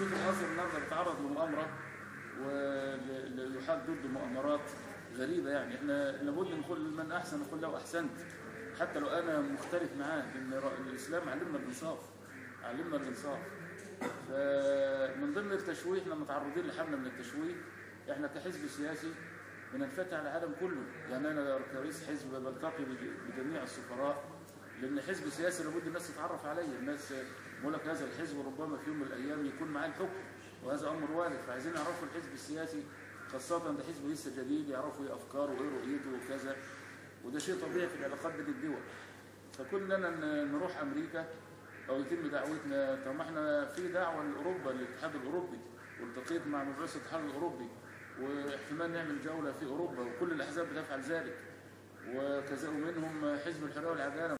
بنشوف الازهر النهارده بيتعرض لمؤامره ويحاج ضد مؤامرات غريبه. يعني احنا لابد نقول من احسن نقول له احسنت، حتى لو انا مختلف معاه، لان الاسلام علمنا الانصاف، علمنا الانصاف. فمن ضمن التشويه احنا متعرضين لحمله من التشويه. احنا كحزب سياسي بننفتح على العالم كله. يعني انا كرئيس حزب بلتقي بجميع السفراء، لان حزب سياسي لابد الناس تتعرف عليه. الناس بيقول لك هذا الحزب ربما في يوم من الايام يكون معاه الحكم، وهذا امر وارد. فعايزين يعرفوا الحزب السياسي، خاصه ده حزب لسه جديد، يعرفوا ايه افكاره وايه رؤيته وكذا. وده شيء طبيعي في العلاقات بين الدول. فكنا نروح امريكا او يتم دعوتنا. طب ما احنا في دعوه لاوروبا، للاتحاد الاوروبي، والتقيت مع مجلس الاتحاد الاوروبي، واحتمال نعمل جوله في اوروبا، وكل الاحزاب بتفعل ذلك، وكذا منهم حزب الحريه والعداله.